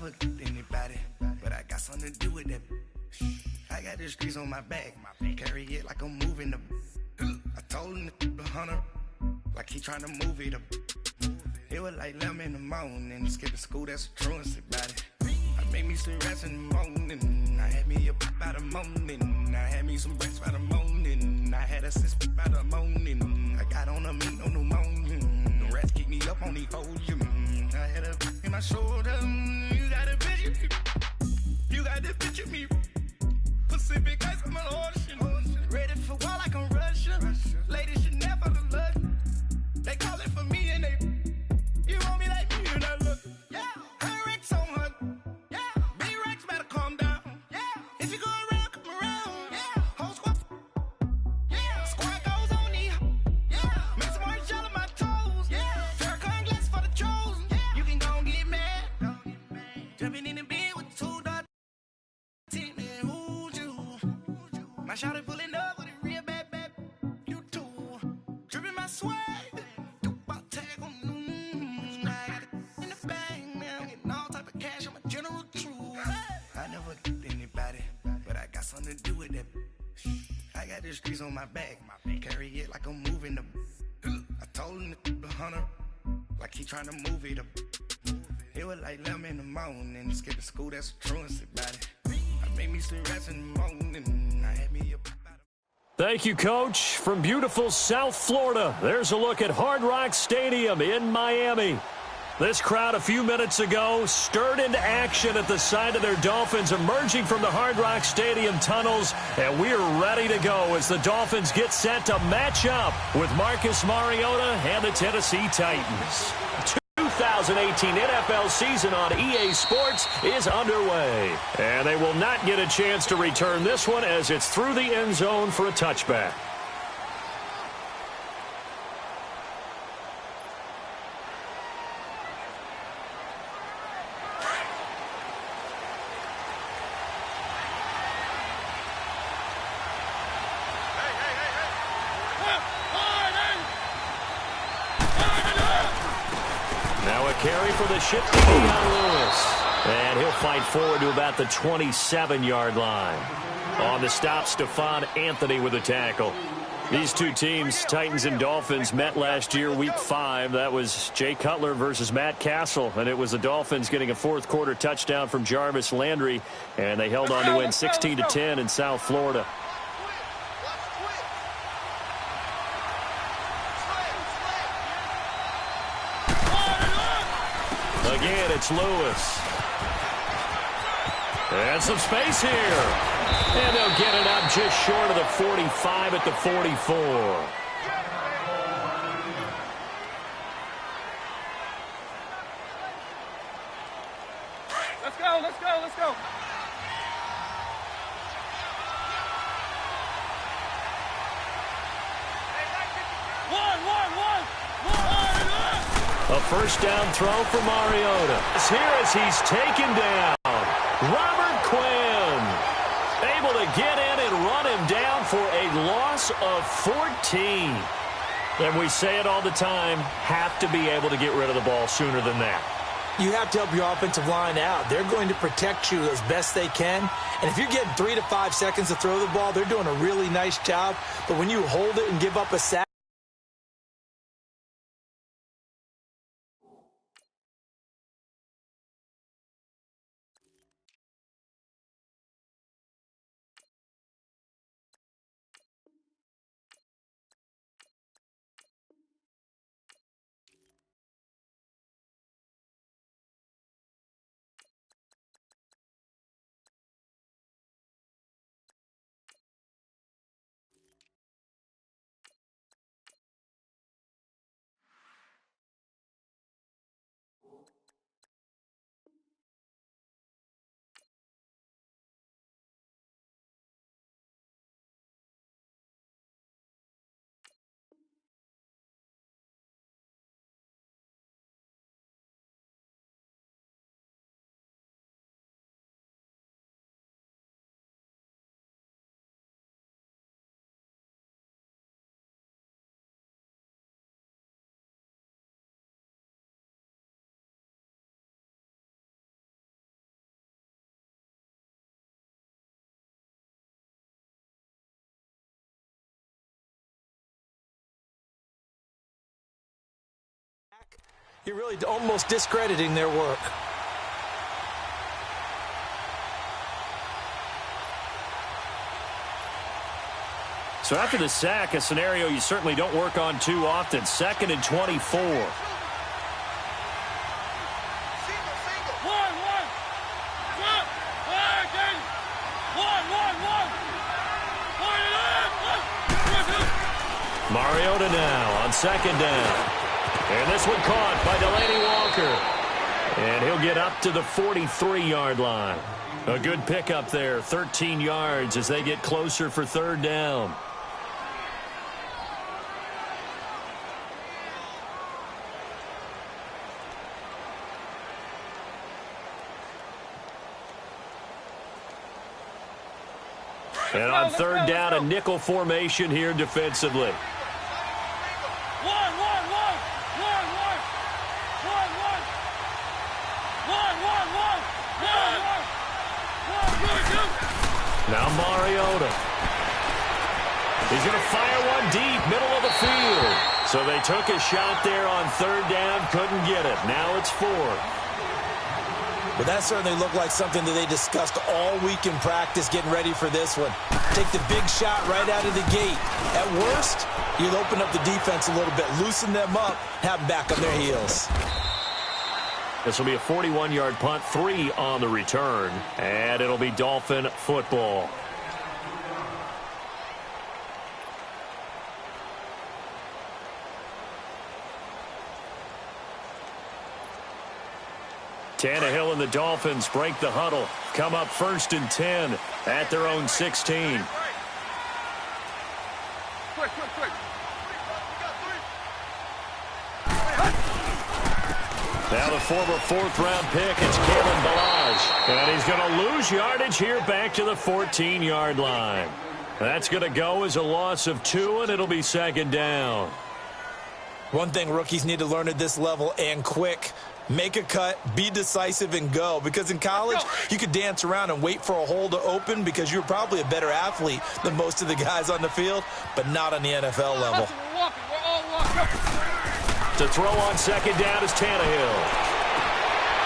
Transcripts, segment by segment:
never anybody, but I got something to do with that. I got the streets on my back, carry it like I'm moving the. I told him the 100, like he trying to move it up. It was like 11 in the morning, skipping school, that's a truancy about it. I made me some rest in the morning, I had me a pop by the morning, I had me some breaks by the morning, I had a sis by the morning, I got on a meat on the morning, the rats keep me up on the podium, I had a in my shoulder, you got a picture me, you got the picture me, Pacific ice on my ocean, ready for war like I'm Russia, ladies should never look, they call it for me and they, you want me like me and I look, yeah, her Rex on her, yeah, B-Rex better calm down, yeah, if you go around, come around, yeah, whole squad, yeah, squad goes on me, yeah, make some orange gel on my toes, yeah, Farrakhan glass for the chosen, yeah, you can go and get mad, jumping in the bed with 2 dots, man, who's you, my shawty pulling up with a real bad, you too, dripping my swag, I never anybody, but I got something to do with that. I got the streets on my back, carry it like I'm moving the. I told him the 100, like he trying to move it up. It was like 11 in the morning, skipping school, that's a truancy about it. I made me some rest in the morning, I had me a. Thank you, Coach. From beautiful South Florida, there's a look at Hard Rock Stadium in Miami. This crowd a few minutes ago stirred into action at the side of their Dolphins emerging from the Hard Rock Stadium tunnels, and we're ready to go as the Dolphins get set to match up with Marcus Mariota and the Tennessee Titans. 2018 NFL season on EA Sports is underway, and they will not get a chance to return this one as it's through the end zone for a touchback. Carry for the shifty Dion Lewis. And he'll fight forward to about the 27-yard line. On the stop, Stephon Anthony with a tackle. These two teams, Titans and Dolphins, met last year, Week 5. That was Jay Cutler versus Matt Castle. And it was the Dolphins getting a fourth-quarter touchdown from Jarvis Landry. And they held on to win 16-10 in South Florida. Again, it's Lewis. And some space here. And they'll get it up just short of the 45 at the 44. Let's go, let's go, let's go. One. A first down throw for Mariota. Here as he's taken down. Robert Quinn able to get in and run him down for a loss of 14. And we say it all the time, have to be able to get rid of the ball sooner than that. You have to help your offensive line out. They're going to protect you as best they can. And if you're getting 3 to 5 seconds to throw the ball, they're doing a really nice job. But when you hold it and give up a sack, You're really almost discrediting their work. So after the sack, a scenario you certainly don't work on too often. 2nd and 24. Mariota now on 2nd down. And this one caught by Delaney Walker. And he'll get up to the 43-yard line. A good pickup there, 13 yards as they get closer for 3rd down. And on 3rd down, a nickel formation here defensively. Now Mariota. He's going to fire one deep, middle of the field. So they took a shot there on 3rd down, couldn't get it. Now it's 4th. But that certainly looked like something that they discussed all week in practice getting ready for this one. Take the big shot right out of the gate. At worst, you'll open up the defense a little bit, loosen them up, have them back on their heels. This will be a 41-yard punt, 3 on the return, and it'll be Dolphin football. Tannehill and the Dolphins break the huddle. Come up 1st and 10 at their own 16. Quick. Now the former 4th-round pick, it's Kalen Ballage. And he's going to lose yardage here back to the 14-yard line. That's going to go as a loss of 2, and it'll be 2nd down. One thing rookies need to learn at this level, and quick, make a cut, be decisive, and go. Because in college, you could dance around and wait for a hole to open because you're probably a better athlete than most of the guys on the field, but not on the NFL level. To throw on 2nd down is Tannehill.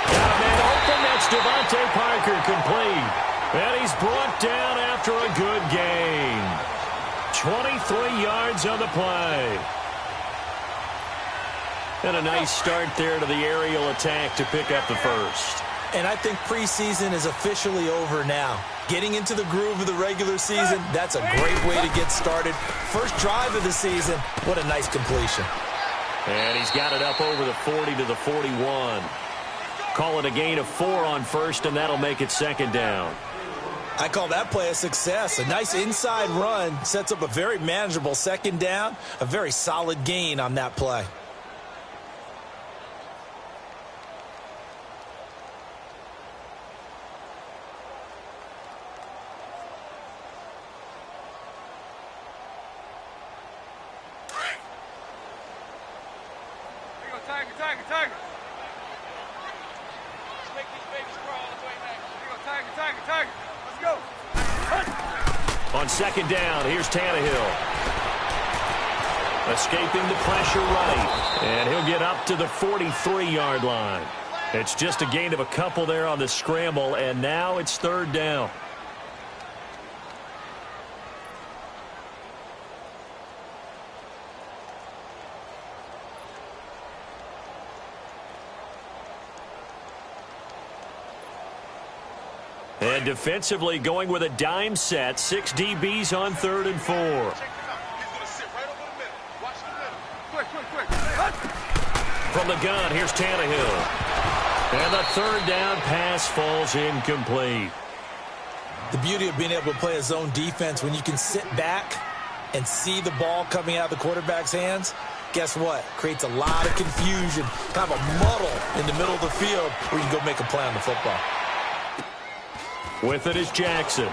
Got a man open. That's Devontae Parker complete. And he's brought down after a good gain. 23 yards on the play. And a nice start there to the aerial attack to pick up the 1st. And I think preseason is officially over now. Getting into the groove of the regular season, that's a great way to get started. First drive of the season, what a nice completion. And he's got it up over the 40 to the 41. Call it a gain of 4 on 1st, and that'll make it 2nd down. I call that play a success. A nice inside run sets up a very manageable 2nd down, a very solid gain on that play. Tiger. Let's make these babies crawl all the way back. Here we go, Tiger. Let's go. On 2nd down, here's Tannehill. Escaping the pressure right. And he'll get up to the 43-yard line. It's just a gain of a couple there on the scramble, and now it's 3rd down. And defensively going with a dime set. 6 DBs on 3rd and 4. He's going to sit right over the middle. Watch the middle. Quick. From the gun, here's Tannehill. And the 3rd down pass falls incomplete. The beauty of being able to play a zone defense when you can sit back and see the ball coming out of the quarterback's hands, guess what? Creates a lot of confusion, kind of a muddle in the middle of the field where you can go make a play on the football. With it is Jackson. A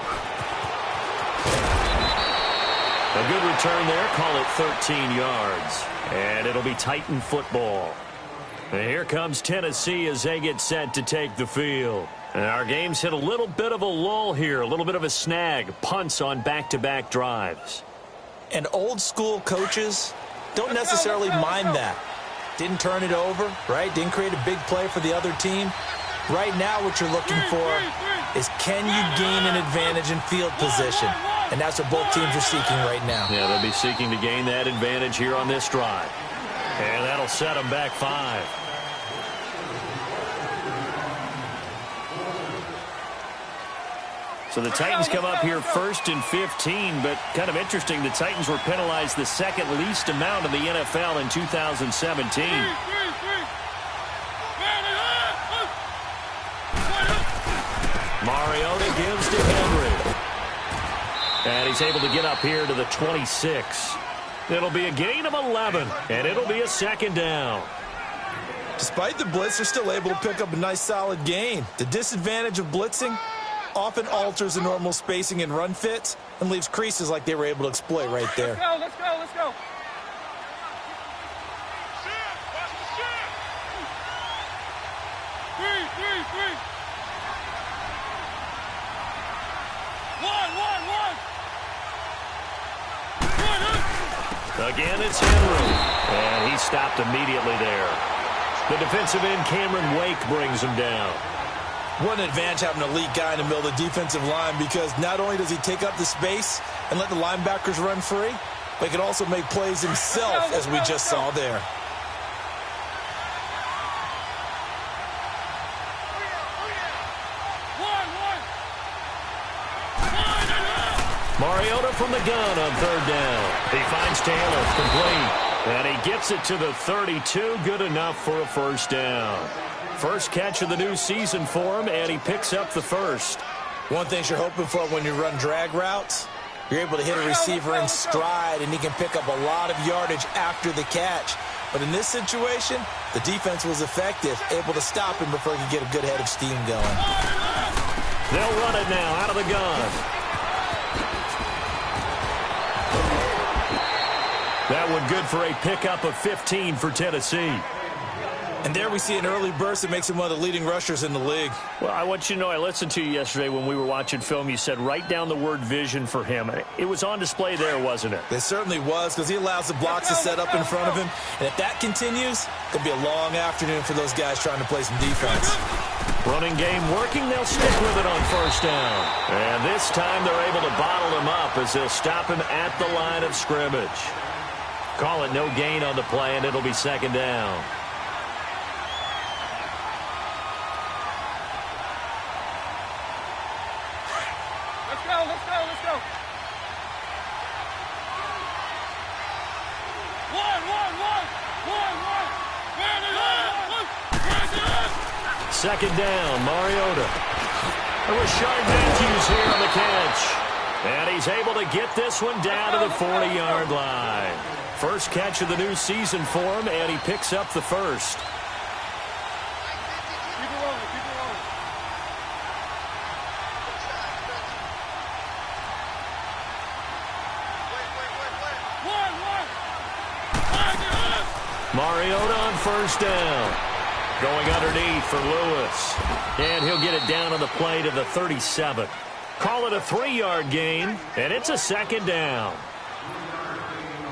good return there. Call it 13 yards. And it'll be Titan football. And here comes Tennessee as they get set to take the field. And our game's hit a little bit of a lull here. A little bit of a snag. Punts on back-to-back drives. And old school coaches don't necessarily mind that. Didn't turn it over, right? Didn't create a big play for the other team. Right now what you're looking for is, can you gain an advantage in field position? And that's what both teams are seeking right now. Yeah, they'll be seeking to gain that advantage here on this drive. And that'll set them back 5. So the Titans come up here 1st and 15, but kind of interesting, the Titans were penalized the second least amount in the NFL in 2017. Mariota gives to Henry. And he's able to get up here to the 26. It'll be a gain of 11, and it'll be a 2nd down. Despite the blitz, they're still able to pick up a nice solid gain. The disadvantage of blitzing often alters the normal spacing and run fits and leaves creases like they were able to exploit right there. Let's go. Three. One. Again, it's Henry. And he stopped immediately there. The defensive end, Cameron Wake, brings him down. What an advantage having an elite guy in the middle of the defensive line, because not only does he take up the space and let the linebackers run free, but he can also make plays himself, as we just saw there. Mariota from the gun on 3rd down. He finds Taylor, complete. And he gets it to the 32, good enough for a 1st down. First catch of the new season for him, and he picks up the 1st. One thing you're hoping for when you run drag routes, you're able to hit a receiver in stride, and he can pick up a lot of yardage after the catch. But in this situation, the defense was effective, able to stop him before he could get a good head of steam going. They'll run it now out of the gun. That one good for a pickup of 15 for Tennessee. And there we see an early burst that makes him one of the leading rushers in the league. Well, I want you to know, I listened to you yesterday when we were watching film. You said write down the word vision for him. It was on display there, wasn't it? It certainly was, because he allows the blocks to set up in front of him. And if that continues, it could be a long afternoon for those guys trying to play some defense. Running game working. They'll stick with it on 1st down. And this time they're able to bottle him up as they'll stop him at the line of scrimmage. Call it no gain on the play, and it'll be 2nd down. Let's go. One. 2nd down, Mariota. Rashard Matthews here on the catch. And he's able to get this one down to the 40-yard line. First catch of the new season for him, and he picks up the 1st. Keep it rolling. Mariota on 1st down. Going underneath for Lewis. And he'll get it down on the play to the 37. Call it a 3-yard gain, and it's a 2nd down.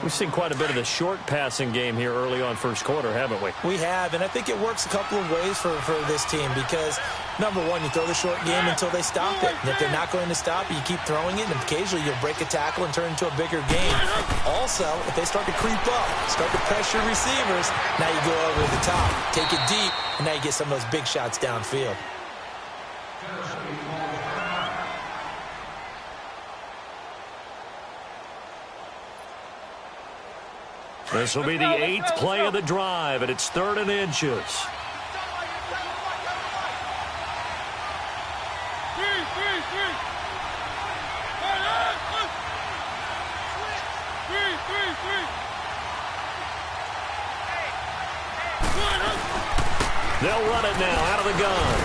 We've seen quite a bit of the short passing game here early on 1st quarter, haven't we? We have, and I think it works a couple of ways for this team, because, number one, you throw the short game until they stop it. And if they're not going to stop it, you keep throwing it, and occasionally you'll break a tackle and turn it into a bigger game. Also, if they start to creep up, start to pressure receivers, now you go over the top, take it deep, and now you get some of those big shots downfield. This will be the 8th play of the drive, and it's 3rd and inches. They'll run it now out of the gun.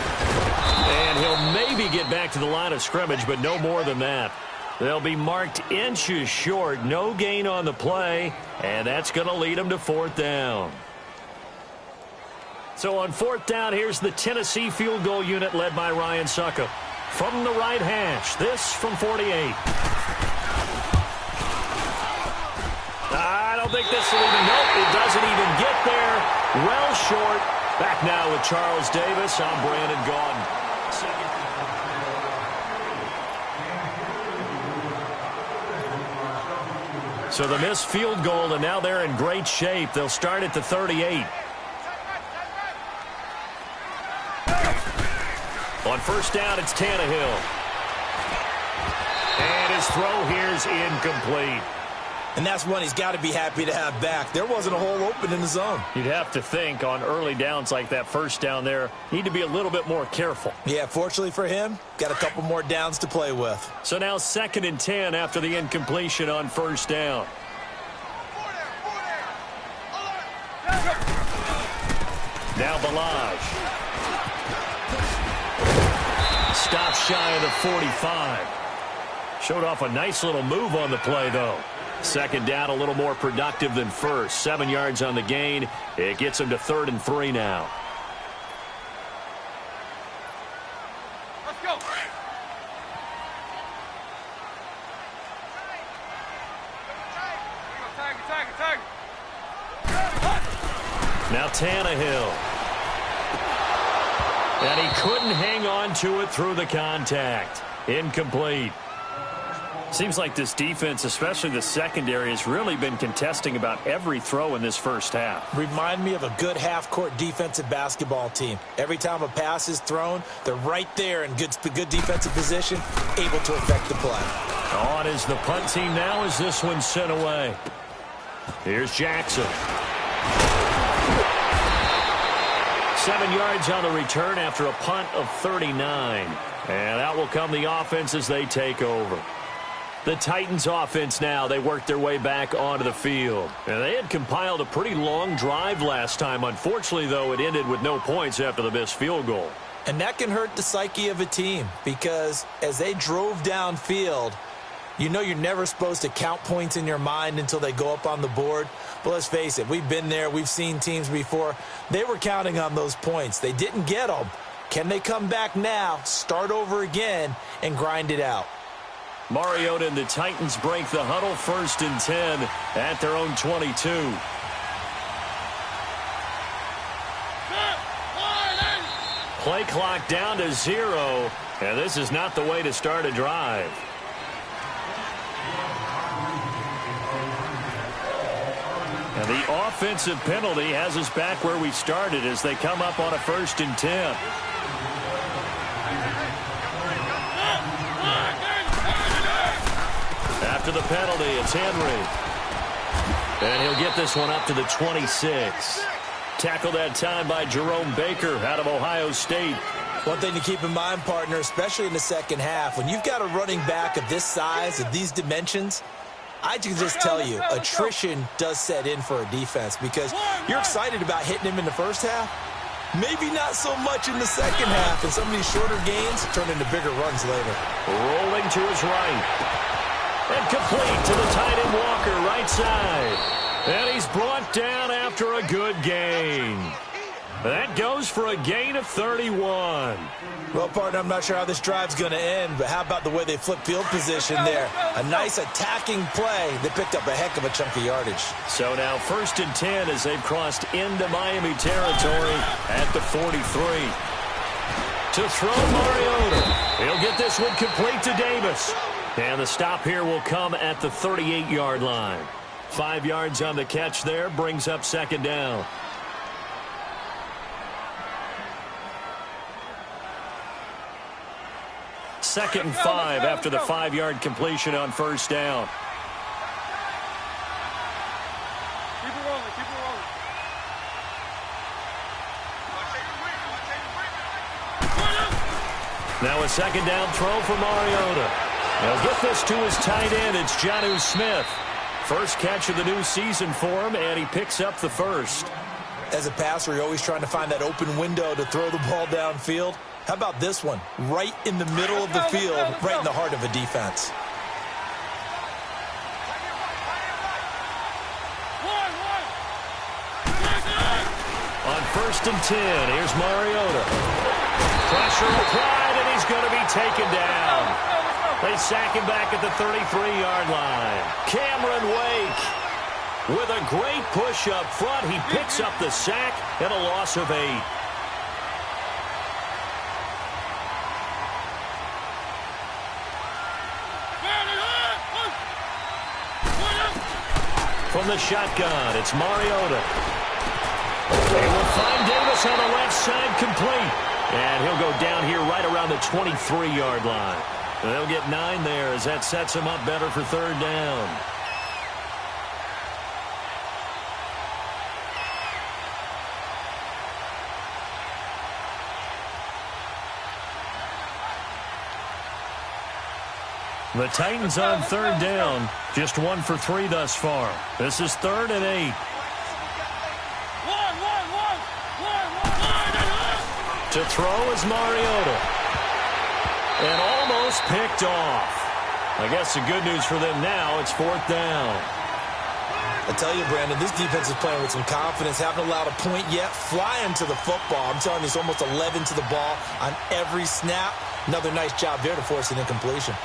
And he'll maybe get back to the line of scrimmage, but no more than that. They'll be marked inches short. No gain on the play, and that's going to lead them to 4th down. So on 4th down, here's the Tennessee field goal unit led by Ryan Suckup. From the right hash, this from 48. I don't don't think this will even, nope, it doesn't even get there. Well short. Back now with Charles Davis. I'm Brandon Gaudin. So the missed field goal, and now they're in great shape. They'll start at the 38. On first down, it's Tannehill. And his throw here's incomplete. And that's one he's got to be happy to have back. There wasn't a hole open in the zone. You'd have to think on early downs like that first down there, need to be a little bit more careful. Yeah, fortunately for him, got a couple more downs to play with. So now 2nd and 10 after the incompletion on first down. Now Balaj. Stop shy of the 45. Showed off a nice little move on the play, though. 2nd down, a little more productive than first. 7 yards on the gain. It gets him to 3rd and 3 now. Let's go. Tag. Now Tannehill. And he couldn't hang on to it through the contact. Incomplete. Seems like this defense, especially the secondary, has really been contesting about every throw in this first half. Remind me of a good half-court defensive basketball team. Every time a pass is thrown, they're right there in good defensive position, able to affect the play. On is the punt team now as this one's sent away. Here's Jackson. 7 yards on the return after a punt of 39. And out will come the offense as they take over. The Titans offense now, they work their way back onto the field. And they had compiled a pretty long drive last time. Unfortunately, though, it ended with no points after the missed field goal. And that can hurt the psyche of a team because as they drove downfield, you know you're never supposed to count points in your mind until they go up on the board. But let's face it, we've been there. We've seen teams before. They were counting on those points. They didn't get them. Can they come back now, start over again, and grind it out? Mariota and the Titans break the huddle, 1st and 10 at their own 22. Play clock down to 0, and this is not the way to start a drive. And the offensive penalty has us back where we started as they come up on a 1st and 10. After the penalty, it's Henry. And he'll get this one up to the 26. Tackled that time by Jerome Baker out of Ohio State. One thing to keep in mind, partner, especially in the second half, when you've got a running back of this size, of these dimensions, I can just tell you, attrition does set in for a defense because you're excited about hitting him in the first half. Maybe not so much in the second half, and some of these shorter gains turn into bigger runs later. Rolling to his right. And complete to the tight end Walker, right side. And he's brought down after a good gain. That goes for a gain of 31. Well, partner, I'm not sure how this drive's going to end, but how about the way they flip field position there? A nice attacking play that picked up a heck of a chunk of yardage. So now 1st and 10 as they've crossed into Miami territory at the 43. To throw Mariota. He'll get this one complete to Davis. And the stop here will come at the 38-yard line. 5 yards on the catch there, brings up 2nd down. Second and 5 after the 5-yard completion on 1st down. Keep it rolling. Now a 2nd down throw for Mariota. He'll get this to his tight end. It's Jonnu Smith. First catch of the new season for him, and he picks up the first. As a passer, you're always trying to find that open window to throw the ball downfield. How about this one? Right in the middle of the field, right in the heart of a defense. On 1st and 10, here's Mariota. Pressure applied, and he's going to be taken down. They sack him back at the 33-yard line. Cameron Wake With a great push up front, he picks up the sack and a loss of 8. From the shotgun, it's Mariota. They will find Davis on the left side, complete. And he'll go down here right around the 23-yard line. They'll get 9 there as that sets him up better for 3rd down. The Titans on 3rd down. Just 1 for 3 thus far. This is 3rd and 8. To throw is Mariota. And almost picked off. I guess the good news for them now, it's 4th down. I tell you, Brandon, this defense is playing with some confidence. Haven't allowed a point yet. Flying to the football. I'm telling you, it's almost 11 to the ball on every snap. Another nice job there to force an incompletion.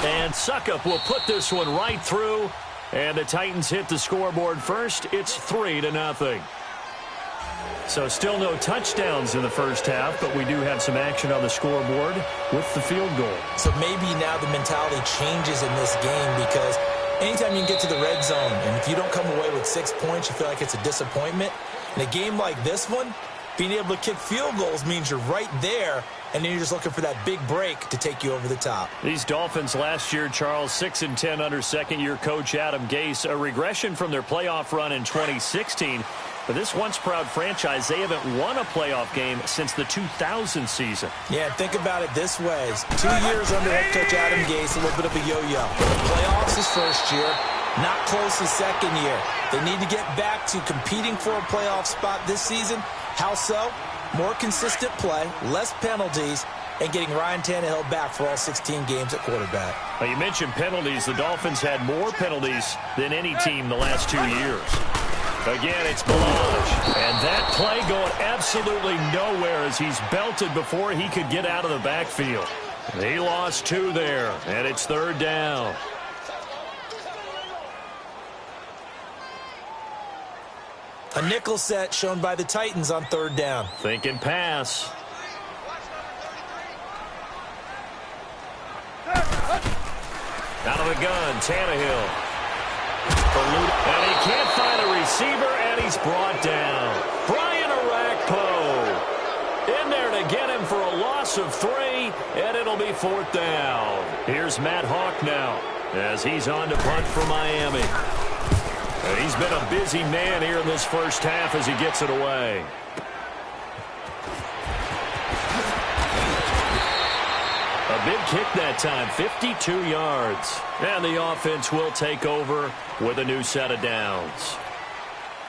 And Suckup will put this one right through. And the Titans hit the scoreboard first. It's 3-0. So still no touchdowns in the first half, but we do have some action on the scoreboard with the field goal. So maybe now the mentality changes in this game because anytime you can get to the red zone, and if you don't come away with 6 points, you feel like it's a disappointment. In a game like this one, being able to kick field goals means you're right there, and then you're just looking for that big break to take you over the top. These Dolphins last year, Charles, 6-10 under second-year coach Adam Gase, a regression from their playoff run in 2016. But this once-proud franchise, they haven't won a playoff game since the 2000 season. Yeah, think about it this way. 2 years under head coach Adam Gase, a little bit of a yo-yo. Playoffs his first year, not close his second year. They need to get back to competing for a playoff spot this season. How so? More consistent play, less penalties, and getting Ryan Tannehill back for all 16 games at quarterback. Now, you mentioned penalties. The Dolphins had more penalties than any team the last 2 years. Again, it's Balaj. And that play going absolutely nowhere as he's belted before he could get out of the backfield. He lost 2 there, and it's 3rd down. A nickel set shown by the Titans on 3rd down. Thinking pass. Out of the gun, Tannehill. And he can't find a receiver, and he's brought down. Brian Arakpo in there to get him for a loss of 3, and it'll be 4th down. Here's Matt Hawk now as he's on to punt for Miami. And he's been a busy man here in this first half as he gets it away. A big kick that time, 52 yards. And the offense will take over with a new set of downs.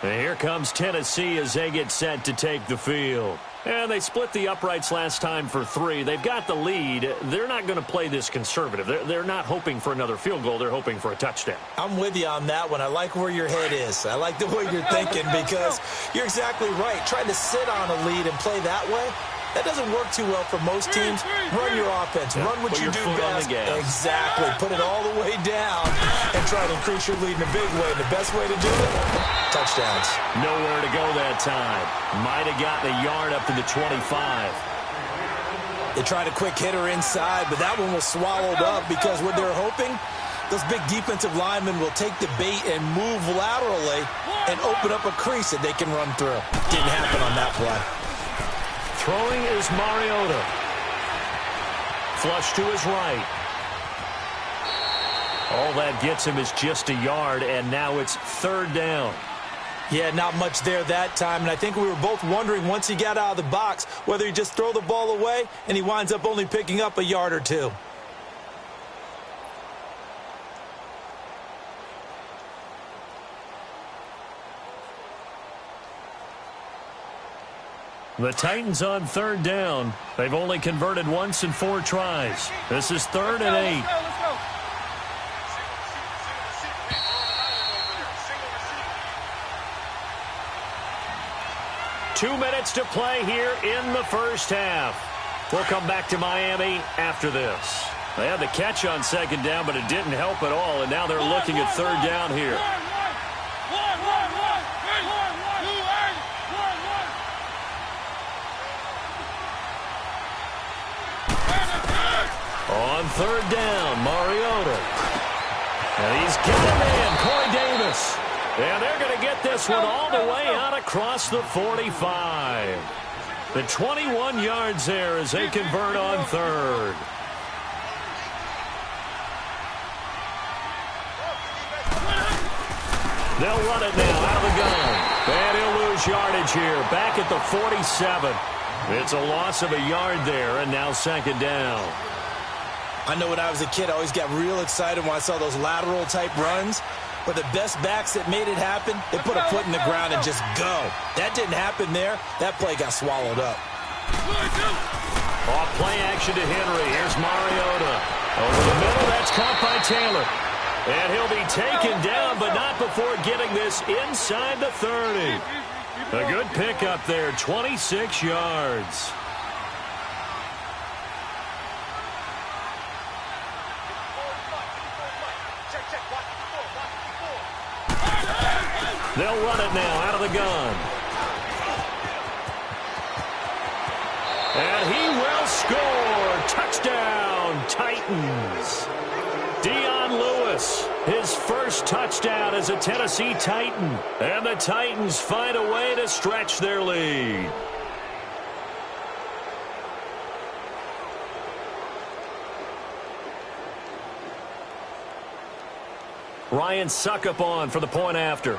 And here comes Tennessee as they get set to take the field. And they split the uprights last time for 3. They've got the lead. They're not going to play this conservative. They're not hoping for another field goal. They're hoping for a touchdown. I'm with you on that one. I like where your head is. I like the way you're thinking because you're exactly right. Trying to sit on a lead and play that way, that doesn't work too well for most teams. Run your offense. Run what you do best. Exactly. Put it all the way down and try to increase your lead in a big way. The best way to do it, touchdowns. Nowhere to go that time. Might have gotten a yard up to the 25. They tried a quick hitter inside, but that one was swallowed up because what they're hoping, those big defensive linemen will take the bait and move laterally and open up a crease that they can run through. Didn't happen on that play. Throwing is Mariota. Flush to his right. All that gets him is just a yard, and now it's 3rd down. Yeah, not much there that time, and I think we were both wondering once he got out of the box whether he just throw the ball away, and he winds up only picking up a yard or 2. The Titans on 3rd down. They've only converted once in 4 tries. This is 3rd and 8. 2 minutes to play here in the first half. We'll come back to Miami after this. They had the catch on second down, but it didn't help at all, and now they're looking at third down here. On third down, Mariota. And he's got him in, Corey Davis. And they're going to get this one all the way out across the 45. The 21 yards there as they convert on third. They'll run it now out of the gun. And he'll lose yardage here, back at the 47. It's a loss of a yard there, and now second down. I know when I was a kid, I always got real excited when I saw those lateral-type runs. But the best backs that made it happen, they put a foot in the ground and just go. That didn't happen there. That play got swallowed up. Off play action to Henry. Here's Mariota. Over the middle, that's caught by Taylor. And he'll be taken down, but not before getting this inside the 30. A good pickup there, 26 yards. They'll run it now out of the gun. And he will score. Touchdown, Titans. Dion Lewis, his first touchdown as a Tennessee Titan. And the Titans find a way to stretch their lead. Ryan Suckup on for the point after.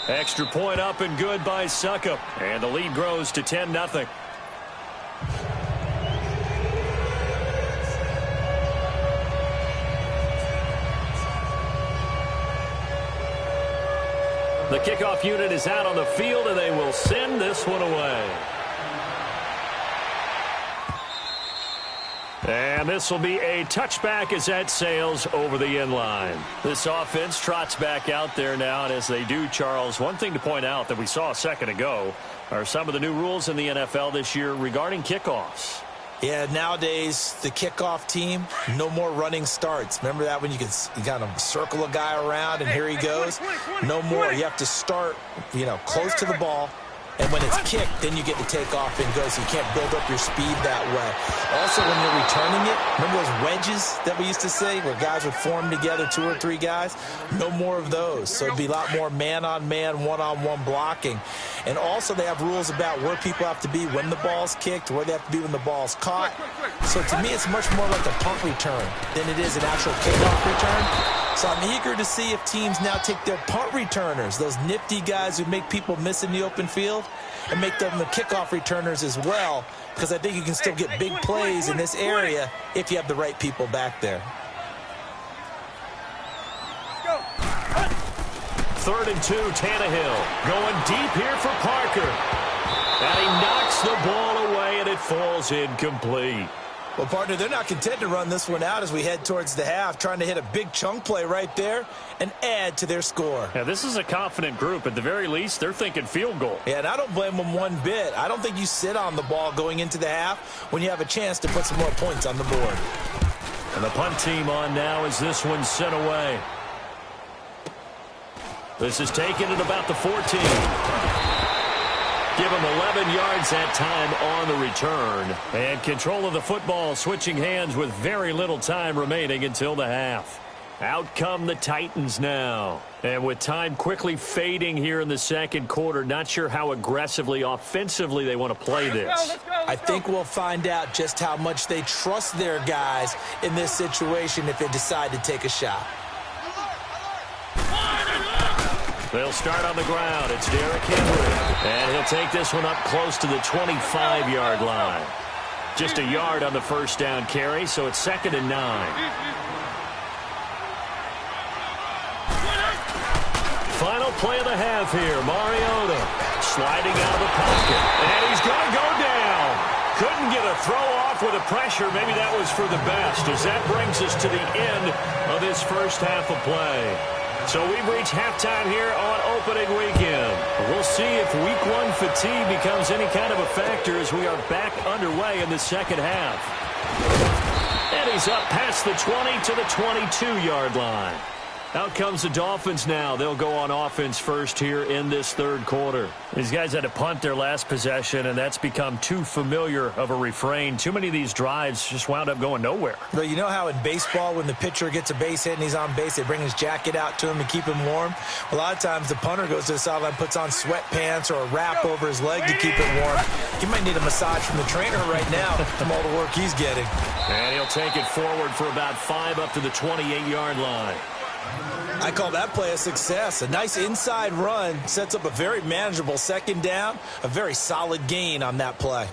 Extra point up and good by Suckup. And the lead grows to 10-0. The kickoff unit is out on the field, and they will send this one away. And this will be a touchback as that sails over the end line. This offense trots back out there now, and as they do, Charles, one thing to point out that we saw a second ago are some of the new rules in the NFL this year regarding kickoffs. Yeah, nowadays, the kickoff team, no more running starts. Remember that when you could kind of circle a guy around and here he goes? No more. You have to start, close to the ball. And when it's kicked, then you get to take off and go, so you can't build up your speed that way. Also, when you're returning it, remember those wedges that we used to say where guys would form together, 2 or 3 guys? No more of those. So it'd be a lot more man-on-man, one-on-one blocking. And also, they have rules about where people have to be when the ball's kicked, where they have to be when the ball's caught. So to me, it's much more like a punt return than it is an actual kickoff return. So I'm eager to see if teams now take their punt returners, those nifty guys who make people miss in the open field, and make them the kickoff returners as well, because I think you can still get big plays in this area if you have the right people back there. 3rd and 2, Tannehill going deep here for Parker. And he knocks the ball away, and it falls incomplete. Well, partner, they're not content to run this one out as we head towards the half, trying to hit a big chunk play right there and add to their score. Yeah, this is a confident group. At the very least, they're thinking field goal. Yeah, and I don't blame them one bit. I don't think you sit on the ball going into the half when you have a chance to put some more points on the board. And the punt team on now as this one's sent away. This is taken at about the 14. Give him 11 yards that time on the return. And control of the football switching hands with very little time remaining until the half. Out come the Titans now. And with time quickly fading here in the second quarter, not sure how aggressively, offensively they want to play this. I think we'll find out just how much they trust their guys in this situation if they decide to take a shot. They'll start on the ground. It's Derrick Henry. And he'll take this one up close to the 25-yard line. Just a yard on the first down carry, so it's 2nd and 9. Final play of the half here. Mariota sliding out of the pocket. And he's going to go down. Couldn't get a throw off with the pressure. Maybe that was for the best as that brings us to the end of this first half of play. So we've reached halftime here on opening weekend. We'll see if week one fatigue becomes any kind of a factor as we are back underway in the second half. And he's up past the 20 to the 22-yard line. Out comes the Dolphins now. They'll go on offense first here in this third quarter. These guys had to punt their last possession, and that's become too familiar of a refrain. Too many of these drives just wound up going nowhere. But you know how in baseball when the pitcher gets a base hit and he's on base, they bring his jacket out to him to keep him warm? A lot of times the punter goes to the sideline, puts on sweatpants or a wrap over his leg to keep it warm. He might need a massage from the trainer right now from all the work he's getting. And he'll take it forward for about 5 up to the 28-yard line. I call that play a success. A nice inside run sets up a very manageable second down, a very solid gain on that play.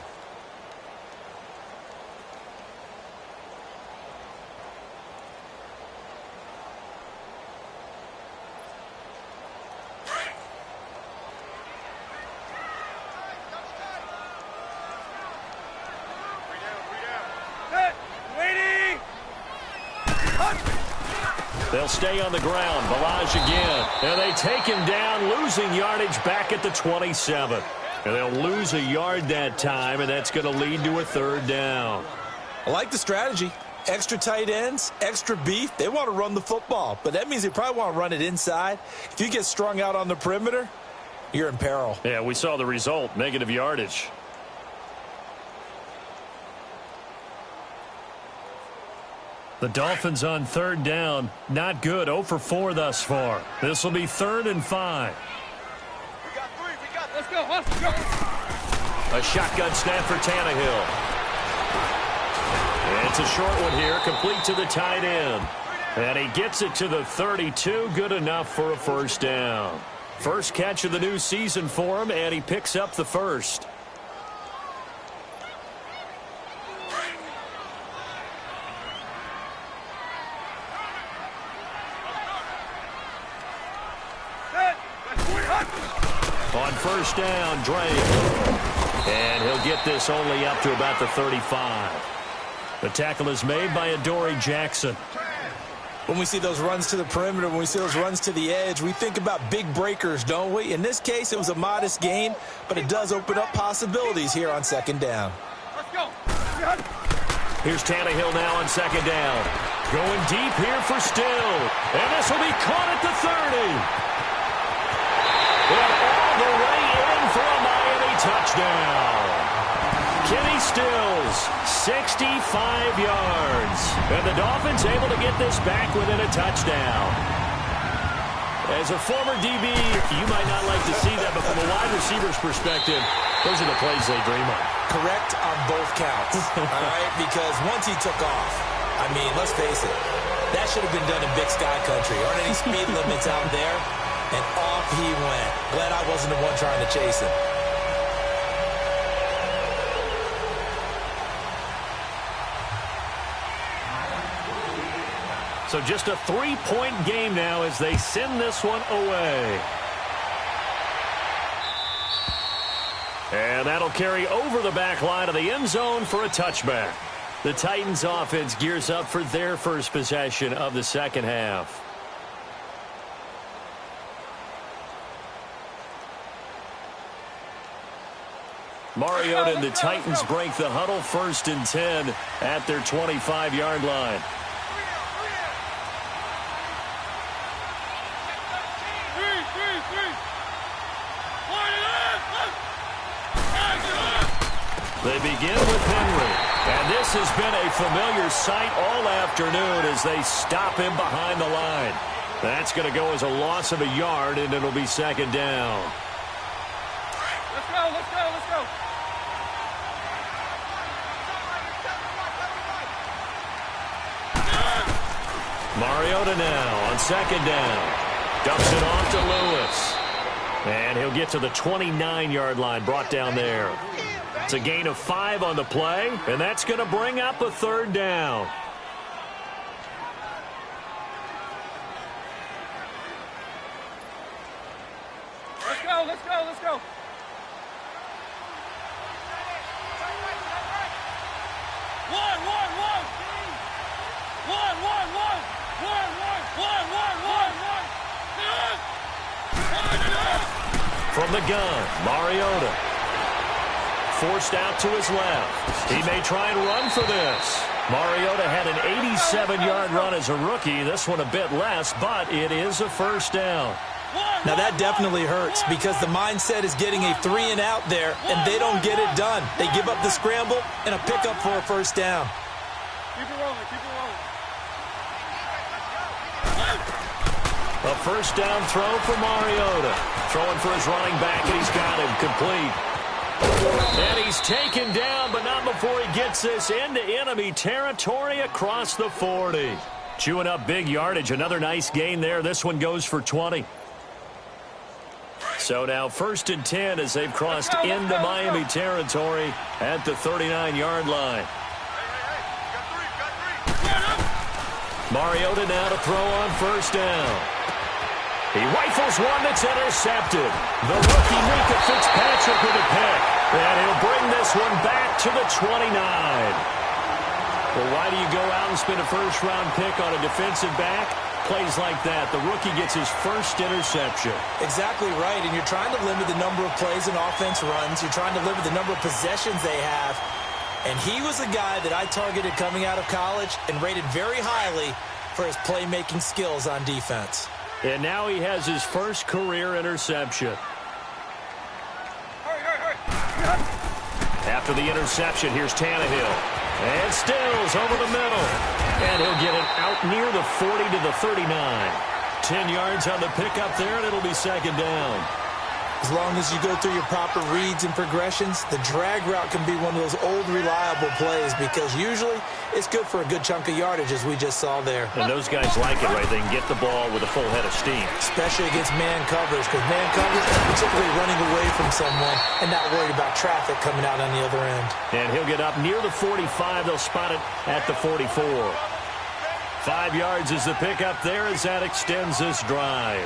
They'll stay on the ground. Balaj again. And they take him down, losing yardage back at the 27. And they'll lose a yard that time, and that's going to lead to a third down. I like the strategy. Extra tight ends, extra beef. They want to run the football, but that means they probably want to run it inside. If you get strung out on the perimeter, you're in peril. Yeah, we saw the result, negative yardage. The Dolphins on third down. Not good. 0 for 4 thus far. This will be 3rd and 5. We got 3. We got. Let's go. A shotgun snap for Tannehill. It's a short one here, complete to the tight end. And he gets it to the 32. Good enough for a first down. First catch of the new season for him, and he picks up the first. On first down, Drake. And he'll get this only up to about the 35. The tackle is made by Adoree Jackson. When we see those runs to the perimeter, when we see those runs to the edge, we think about big breakers, don't we? In this case, it was a modest gain, but it does open up possibilities here on second down. Let's go. Here's Tannehill now on second down. Going deep here for Still. And this will be caught at the 30. And all the way in for a Miami touchdown. Kenny Stills, 65 yards. And the Dolphins able to get this back within a touchdown. As a former DB, you might not like to see that, but from a wide receiver's perspective, those are the plays they dream of. Correct on both counts, all right? Because once he took off, I mean, let's face it, that should have been done in Big Sky Country. Aren't any speed limits out there? And off he went. Glad I wasn't the one trying to chase him. So just a 3-point game now as they send this one away. And that'll carry over the back line of the end zone for a touchback. The Titans offense gears up for their first possession of the second half. Mariota and the Titans break the huddle, 1st and 10 at their 25-yard line. They begin with Henry. And this has been a familiar sight all afternoon as they stop him behind the line. That's going to go as a loss of a yard, and it'll be second down. Let's go, let's go, let's go. Mariota now on second down. Dumps it off to Lewis. And he'll get to the 29-yard line, brought down there. It's a gain of 5 on the play, and that's going to bring up a third down. Let's go, let's go, let's go. One. From the gun, Mariota. Forced out to his left. He may try and run for this. Mariota had an 87-yard run as a rookie. This one a bit less, but it is a first down. Now that definitely hurts because the mindset is getting a 3-and-out there, and they don't get it done. They give up the scramble and a pickup for a first down. Keep it rolling, keep it rolling. A first down throw for Mariota. Throwing for his running back, and he's got him complete. And he's taken down, but not before he gets this into enemy territory across the 40. Chewing up big yardage. Another nice gain there. This one goes for 20. So now 1st and 10 as they've crossed into Miami territory at the 39-yard line. Mariota now to throw on first down. He rifles one that's intercepted. The rookie Mika Fitzpatrick with a pick. And he'll bring this one back to the 29. Well, why do you go out and spend a first-round pick on a defensive back? Plays like that. The rookie gets his first interception. Exactly right, and you're trying to limit the number of plays and offense runs. You're trying to limit the number of possessions they have. And he was a guy that I targeted coming out of college and rated very highly for his playmaking skills on defense. And now he has his first career interception. After the interception, here's Tannehill. And Stills over the middle. And he'll get it out near the 40 to the 39. 10 yards on the pickup there, and it'll be second down. As long as you go through your proper reads and progressions, the drag route can be one of those old, reliable plays because usually it's good for a good chunk of yardage, as we just saw there. And those guys like it, right? They can get the ball with a full head of steam. Especially against man coverage, because man coverage is typically running away from someone and not worried about traffic coming out on the other end. And he'll get up near the 45. They'll spot it at the 44. 5 yards is the pickup there as that extends this drive.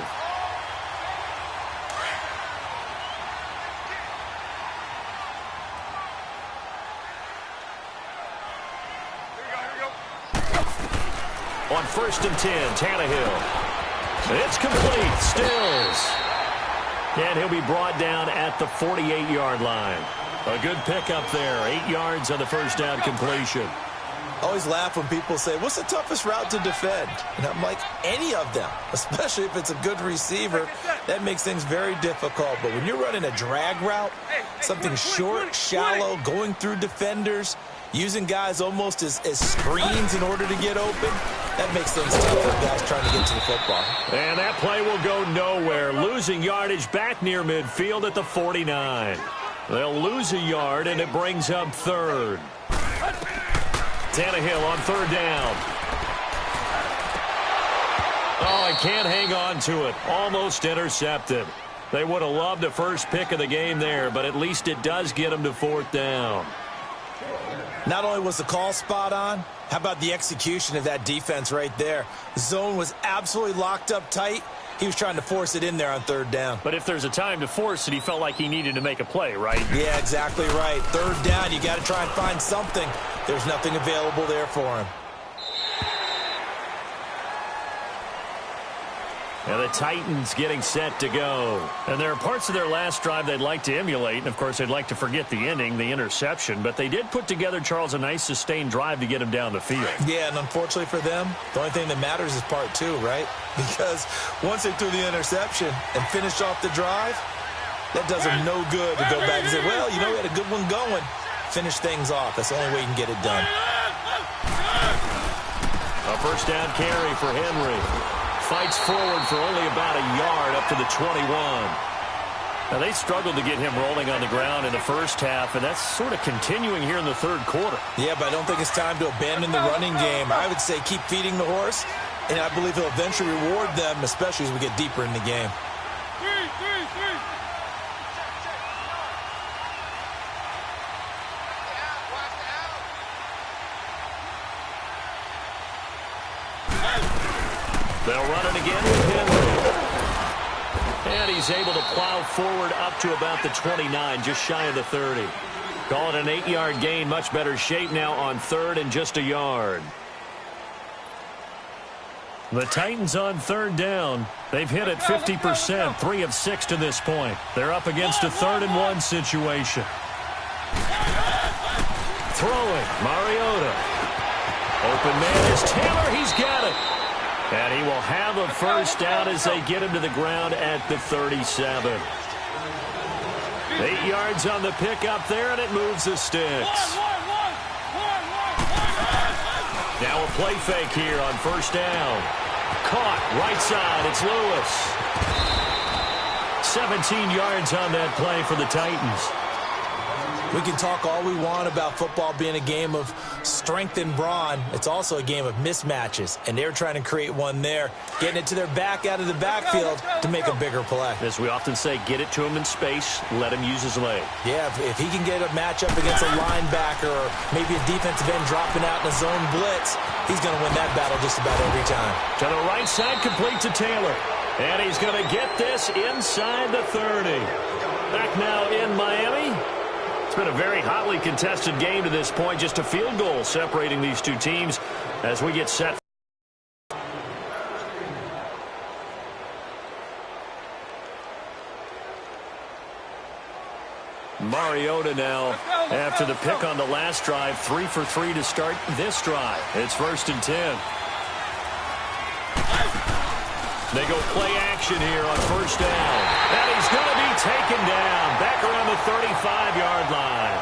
On 1st and 10, Tannehill. It's complete. Stills. And he'll be brought down at the 48-yard line. A good pickup there. 8 yards on the first down completion. I always laugh when people say, what's the toughest route to defend? And I'm like, any of them, especially if it's a good receiver. That makes things very difficult. But when you're running a drag route, something short, shallow, going through defenders, using guys almost as screens in order to get open, that makes things tough for guys trying to get to the football. And that play will go nowhere. Losing yardage back near midfield at the 49. They'll lose a yard, and it brings up third. Tannehill on third down. Oh, I can't hang on to it. Almost intercepted. They would have loved the first pick of the game there, but at least it does get them to fourth down. Not only was the call spot on, how about the execution of that defense right there? The zone was absolutely locked up tight. He was trying to force it in there on third down. But if there's a time to force it, he felt like he needed to make a play, right? Yeah, exactly right. Third down, you got to try and find something. There's nothing available there for him. And the Titans getting set to go. And there are parts of their last drive they'd like to emulate. And, of course, they'd like to forget the ending, the interception. But they did put together, Charles, a nice sustained drive to get him down the field. Yeah, and unfortunately for them, the only thing that matters is part two, right? Because once they threw the interception and finished off the drive, that does them no good to go back and say, well, you know, we had a good one going. Finish things off. That's the only way you can get it done. A first down carry for Henry. Fights forward for only about a yard up to the 21. Now, they struggled to get him rolling on the ground in the first half, and that's sort of continuing here in the third quarter. Yeah, but I don't think it's time to abandon the running game. I would say keep feeding the horse, and I believe he'll eventually reward them, especially as we get deeper in the game. They'll run it again with Henry. And he's able to plow forward up to about the 29, just shy of the 30. Call it an 8-yard gain, much better shape now on third and just a yard. The Titans on third down. They've hit it 50%, 3 of 6 to this point. They're up against a 3rd-and-1 situation. Throwing, Mariota. Open man is Taylor. He's got it. And he will have a first down as they get him to the ground at the 37. 8 yards on the pickup there, and it moves the sticks. Now a play fake here on first down. Caught, right side, it's Lewis. 17 yards on that play for the Titans. We can talk all we want about football being a game of strength and brawn. It's also a game of mismatches, and they're trying to create one there, getting it to their back out of the backfield to make a bigger play. As we often say, get it to him in space, let him use his leg. Yeah, if he can get a matchup against a linebacker or maybe a defensive end dropping out in a zone blitz, he's going to win that battle just about every time. To the right side, complete to Taylor. And he's going to get this inside the 30. Back now in Miami. It's been a very hotly contested game to this point. Just a field goal separating these two teams as we get set. Mariota now, after the pick on the last drive, 3 for 3 to start this drive. It's 1st and 10. They go play action here on first down. And he's going to be taken down back around the 35-yard line.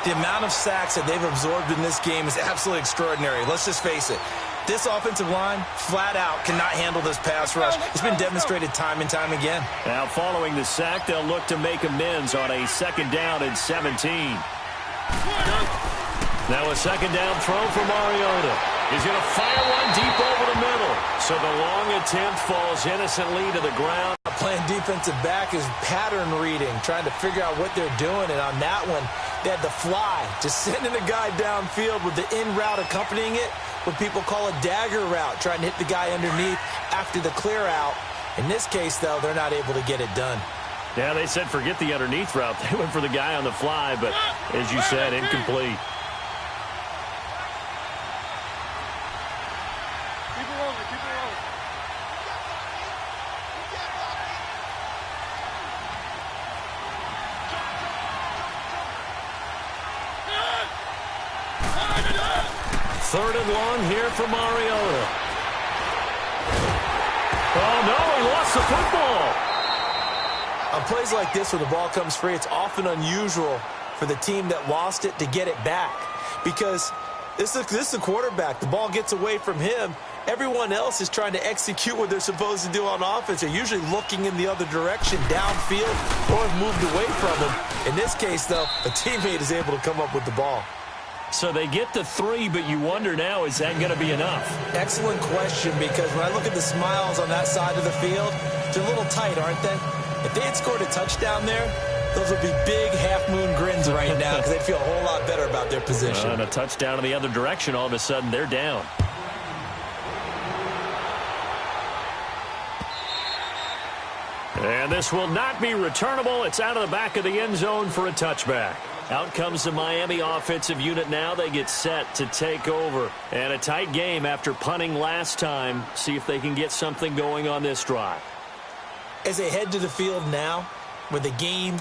The amount of sacks that they've absorbed in this game is absolutely extraordinary. Let's just face it. This offensive line, flat out, cannot handle this pass rush. It's been demonstrated time and time again. Now, following the sack, they'll look to make amends on a 2nd down and 17. Now a 2nd down throw for Mariota. He's going to fire one deep over the middle. So the long attempt falls innocently to the ground. Playing defensive back is pattern reading, trying to figure out what they're doing. And on that one, they had the fly, just sending a guy downfield with the in route accompanying it, what people call a dagger route, trying to hit the guy underneath after the clear out. In this case, though, they're not able to get it done. Yeah, they said forget the underneath route. They went for the guy on the fly, but as you said, incomplete. Third and long here for Mariota. Oh, no, he lost the football. On plays like this where the ball comes free, it's often unusual for the team that lost it to get it back. Because this is a quarterback. The ball gets away from him. Everyone else is trying to execute what they're supposed to do on offense. They're usually looking in the other direction, downfield, or have moved away from him. In this case, though, a teammate is able to come up with the ball. So they get the 3, but you wonder now, is that going to be enough? Excellent question, because when I look at the smiles on that side of the field, they're a little tight, aren't they? If they had scored a touchdown there, those would be big half-moon grins right now because they'd feel a whole lot better about their position. And a touchdown in the other direction, all of a sudden they're down. And this will not be returnable. It's out of the back of the end zone for a touchback. Out comes the Miami offensive unit now. They get set to take over. And a tight game after punting last time. See if they can get something going on this drive. As they head to the field now, with the game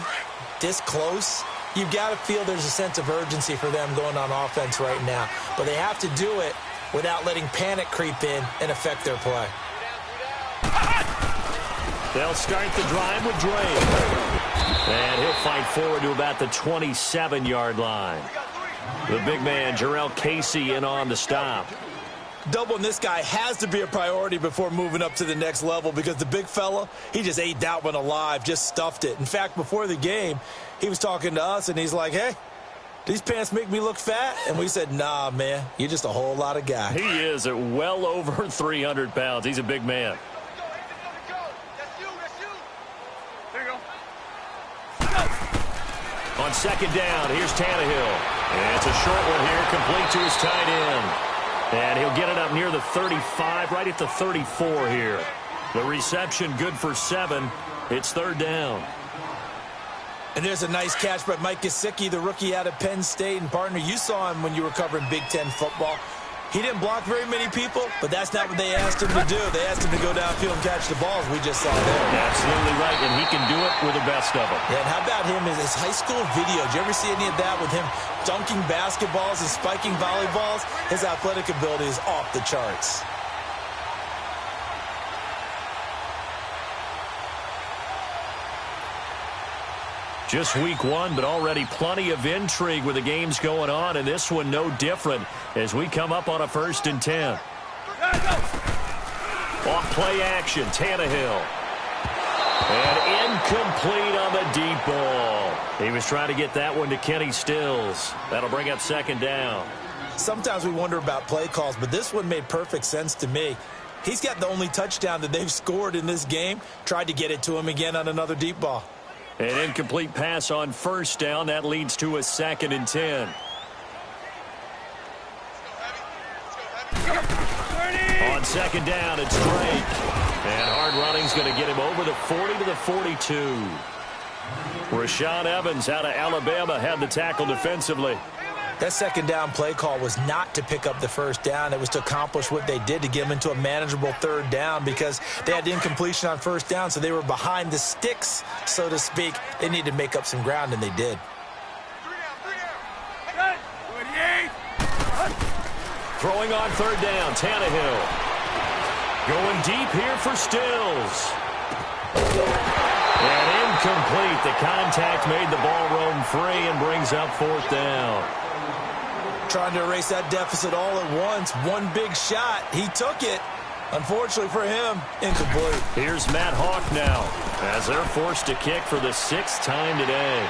this close, you've got to feel there's a sense of urgency for them going on offense right now. But they have to do it without letting panic creep in and affect their play. They'll start the drive with Drake. And he'll fight forward to about the 27-yard line. The big man, Jarrell Casey, in on the stop. Doubling this guy has to be a priority before moving up to the next level because the big fella, he just ate that one alive, just stuffed it. In fact, before the game, he was talking to us, and he's like, hey, these pants make me look fat? And we said, nah, man, you're just a whole lot of guy. He is at well over 300 pounds. He's a big man. On 2nd down, here's Tannehill. And it's a short one here, complete to his tight end. And he'll get it up near the 35, right at the 34 here. The reception good for 7. It's 3rd down. And there's a nice catch by Mike Gesicki, the rookie out of Penn State. And, partner, you saw him when you were covering Big Ten football. He didn't block very many people, but that's not what they asked him to do. They asked him to go downfield and catch the balls we just saw there. Absolutely right, and he can do it with the best of them. Yeah, and how about him in his high school video? Did you ever see any of that with him dunking basketballs and spiking volleyballs? His athletic ability is off the charts. Just week one, but already plenty of intrigue with the games going on, and this one no different as we come up on a 1st and 10. Off play action, Tannehill. And incomplete on the deep ball. He was trying to get that one to Kenny Stills. That'll bring up 2nd down. Sometimes we wonder about play calls, but this one made perfect sense to me. He's got the only touchdown that they've scored in this game. Tried to get it to him again on another deep ball. An incomplete pass on 1st down. That leads to a 2nd and 10. On 2nd down, it's Drake. And hard running's going to get him over the 40 to the 42. Rashaan Evans out of Alabama had the tackle defensively. That 2nd down play call was not to pick up the 1st down. It was to accomplish what they did to get them into a manageable 3rd down because they had the incompletion on 1st down, so they were behind the sticks, so to speak. They needed to make up some ground, and they did. Throwing on 3rd down, Tannehill. Going deep here for Stills. And incomplete. The contact made the ball roam free and brings up 4th down. Trying to erase that deficit all at once. One big shot. He took it. Unfortunately for him, incomplete. Here's Matt Hawk now as they're forced to kick for the 6th time today.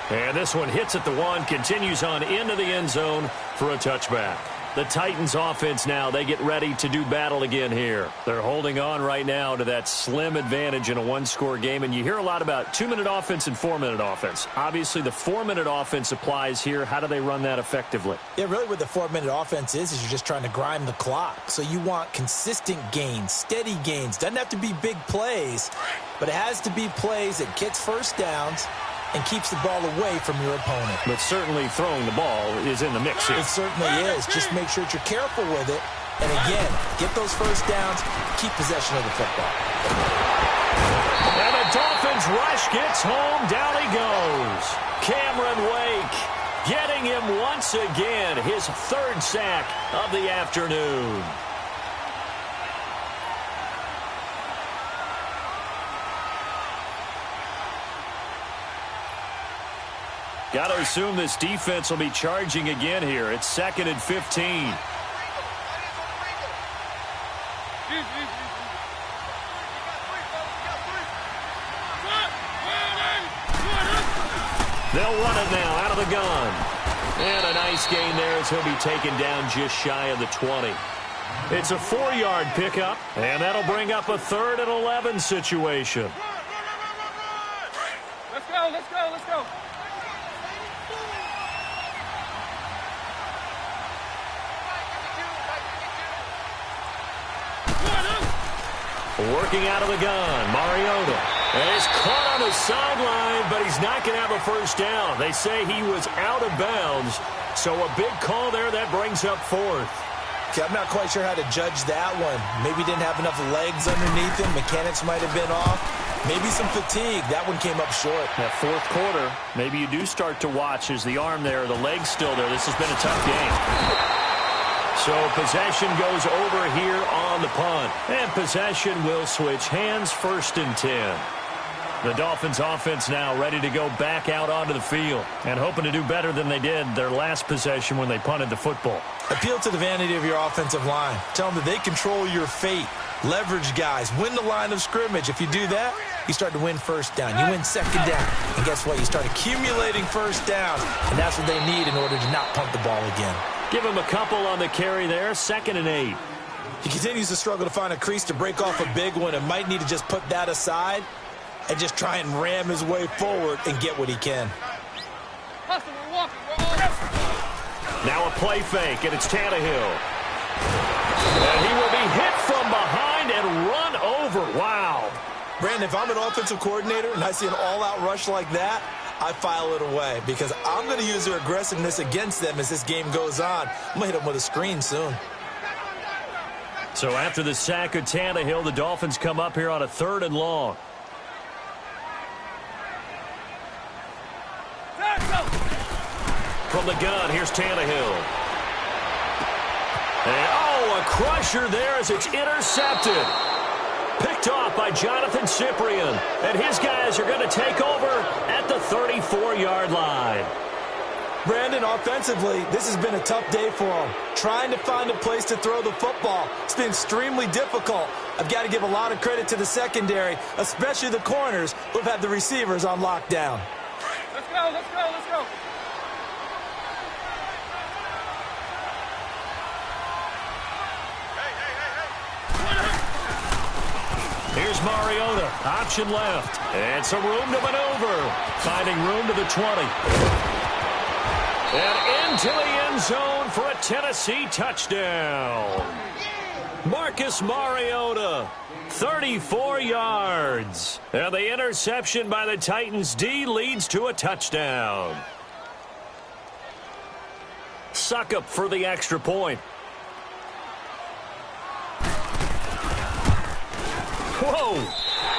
And this one hits at the 1, continues on into the end zone for a touchback. The Titans offense now, they get ready to do battle again here. They're holding on right now to that slim advantage in a 1-score game. And you hear a lot about 2-minute offense and 4-minute offense. Obviously, the 4-minute offense applies here. How do they run that effectively? Yeah, really what the 4-minute offense is you're just trying to grind the clock. So you want consistent gains, steady gains. Doesn't have to be big plays, but it has to be plays that gets 1st downs and keeps the ball away from your opponent. But certainly throwing the ball is in the mix here. It certainly is. Just make sure that you're careful with it. And again, get those 1st downs, keep possession of the football. And the Dolphins rush gets home. Down he goes. Cameron Wake getting him once again. His 3rd sack of the afternoon. Got to assume this defense will be charging again here. It's 2nd and 15. They'll run it now out of the gun. And a nice gain there as he'll be taken down just shy of the 20. It's a 4-yard pickup, and that'll bring up a 3rd and 11 situation. Let's go, let's go, let's go. Working out of the gun, Mariota. And he's caught on the sideline, but he's not going to have a 1st down. They say he was out of bounds, so a big call there that brings up 4th. Okay, I'm not quite sure how to judge that one. Maybe didn't have enough legs underneath him. Mechanics might have been off. Maybe some fatigue. That one came up short. That 4th quarter, maybe you do start to watch as the arm there, the leg's still there. This has been a tough game. So possession goes over here on the punt. And possession will switch hands, 1st and 10. The Dolphins offense now ready to go back out onto the field and hoping to do better than they did their last possession when they punted the football. Appeal to the vanity of your offensive line. Tell them that they control your fate. Leverage guys. Win the line of scrimmage. If you do that, you start to win 1st down. You win 2nd down. And guess what? You start accumulating 1st downs. And that's what they need in order to not punt the ball again. Give him a couple on the carry there. 2nd and 8. He continues to struggle to find a crease to break off a big one and might need to just put that aside and just try and ram his way forward and get what he can. Now a play fake, and it's Tannehill. And he will be hit from behind and run over. Wow. Brandon, if I'm an offensive coordinator and I see an all-out rush like that, I file it away because I'm going to use their aggressiveness against them as this game goes on. I'm going to hit them with a screen soon. So after the sack of Tannehill, the Dolphins come up here on a 3rd and long. From the gun, here's Tannehill. And, a crusher there as it's intercepted. Picked off by Jonathan Cyprien. And his guys are going to take over at the 34-yard line. Brandon, offensively, this has been a tough day for him. Trying to find a place to throw the football. It's been extremely difficult. I've got to give a lot of credit to the secondary, especially the corners who've had the receivers on lockdown. Let's go, let's go, let's go. Here's Mariota, option left, and some room to maneuver. Finding room to the 20. And into the end zone for a Tennessee touchdown. Marcus Mariota, 34 yards. And the interception by the Titans D leads to a touchdown. Suckup for the extra point. Whoa!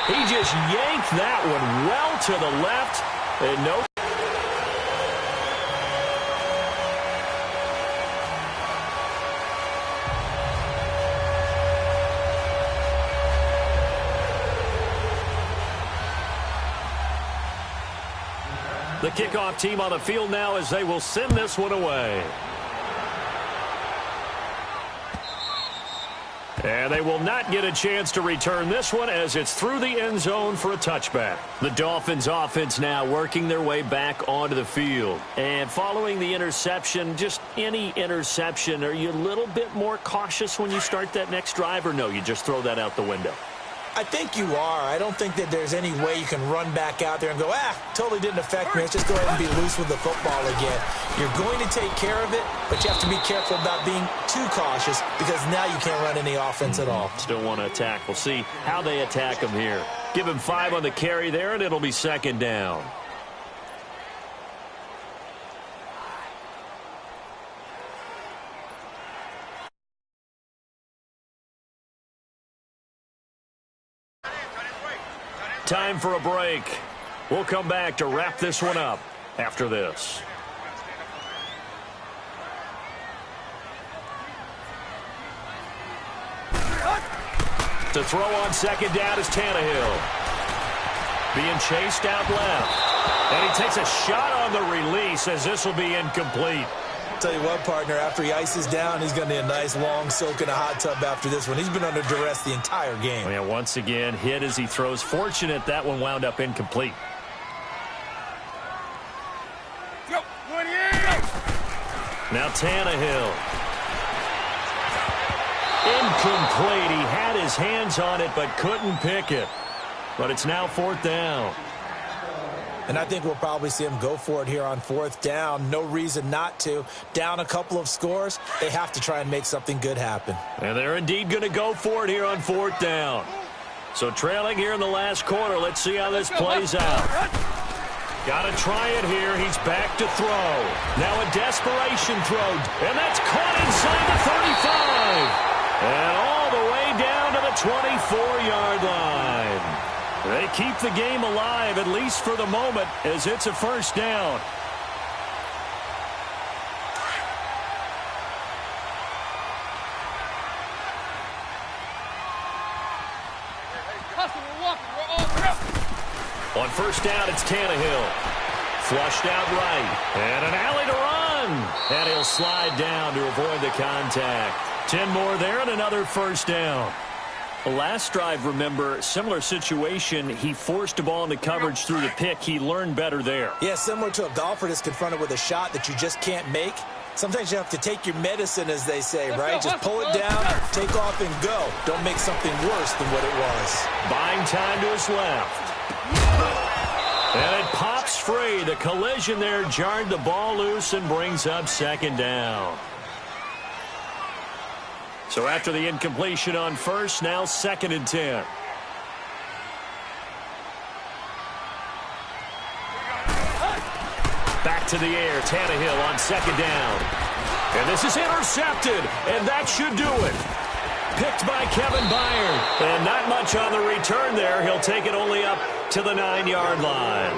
He just yanked that one well to the left. And no. The kickoff team on the field now as they will send this one away. And they will not get a chance to return this one as it's through the end zone for a touchback. The Dolphins offense now working their way back onto the field. And following the interception, just any interception, are you a little bit more cautious when you start that next drive, or no, you just throw that out the window? I think you are. I don't think that there's any way you can run back out there and go, totally didn't affect me. Let's just go ahead and be loose with the football again. You're going to take care of it, but you have to be careful about being too cautious because now you can't run any offense at all. Still want to attack. We'll see how they attack him here. Give him 5 on the carry there, and it'll be 2nd down. Time for a break. We'll come back to wrap this one up after this. To throw on 2nd down is Tannehill. Being chased out left. And he takes a shot on the release as this will be incomplete. Tell you what, partner, after he ices down, he's going to need a nice long soak in a hot tub after this one. He's been under duress the entire game. Yeah, once again, hit as he throws. Fortunate that one wound up incomplete. Go, 28. Now Tannehill. Incomplete. He had his hands on it but couldn't pick it. But it's now 4th down. And I think we'll probably see him go for it here on 4th down. No reason not to. Down a couple of scores, they have to try and make something good happen. And they're indeed going to go for it here on 4th down. So trailing here in the last quarter. Let's see how this plays out. Got to try it here. He's back to throw. Now a desperation throw. And that's caught inside the 35. And all the way down to the 24-yard line. They keep the game alive, at least for the moment, as it's a 1st down. On 1st down, it's Tannehill. Flushed out right. And an alley to run. And he'll slide down to avoid the contact. 10 more there and another 1st down. The last drive, remember, similar situation. He forced a ball into coverage through the pick. He learned better there. Yeah, similar to a golfer that's confronted with a shot that you just can't make. Sometimes you have to take your medicine, as they say, right? Just pull it down, take off, and go. Don't make something worse than what it was. Buying time to his left. And it pops free. The collision there jarred the ball loose and brings up 2nd down. So after the incompletion on 1st, now 2nd and 10. to the air. Tannehill on second down. And this is intercepted, and that should do it. Picked by Kevin Byard. And not much on the return there. He'll take it only up to the 9-yard line.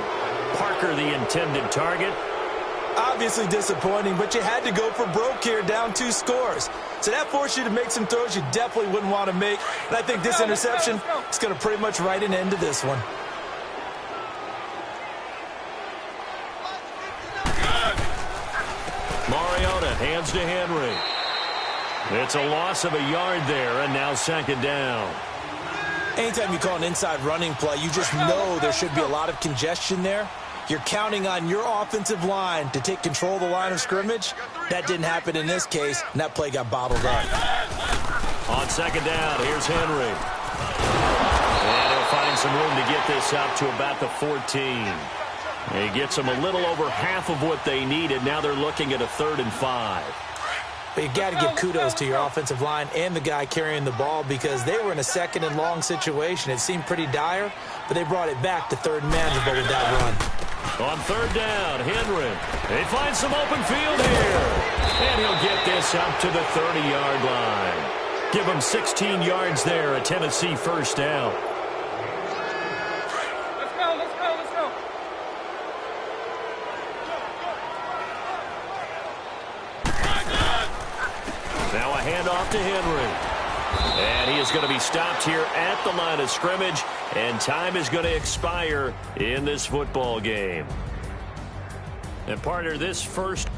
Parker, the intended target. Obviously disappointing, but you had to go for broke here, down 2 scores. So that forced you to make some throws you definitely wouldn't want to make. And I think this interception is going to pretty much write an end to this one. Mariota hands to Henry. It's a loss of a yard there, and now second down. Anytime you call an inside running play, you just know there should be a lot of congestion there. You're counting on your offensive line to take control of the line of scrimmage. That didn't happen in this case, and that play got bottled up. On second down, here's Henry. And he'll find some room to get this up to about the 14. He gets them a little over half of what they needed. Now they're looking at a 3rd and 5. But you got to give kudos to your offensive line and the guy carrying the ball because they were in a 2nd and long situation. It seemed pretty dire, but they brought it back to 3rd and manageable with that run. On 3rd down, Henry. They find some open field here. And he'll get this up to the 30-yard line. Give him 16 yards there, a Tennessee first down. Let's go, let's go, let's go. Now a handoff to Henry. And he is going to be stopped here at the line of scrimmage, and time is going to expire in this football game. And partner, this first...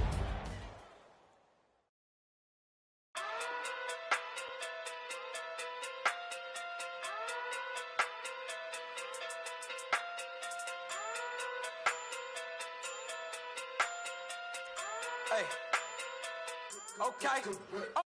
Hey. Okay.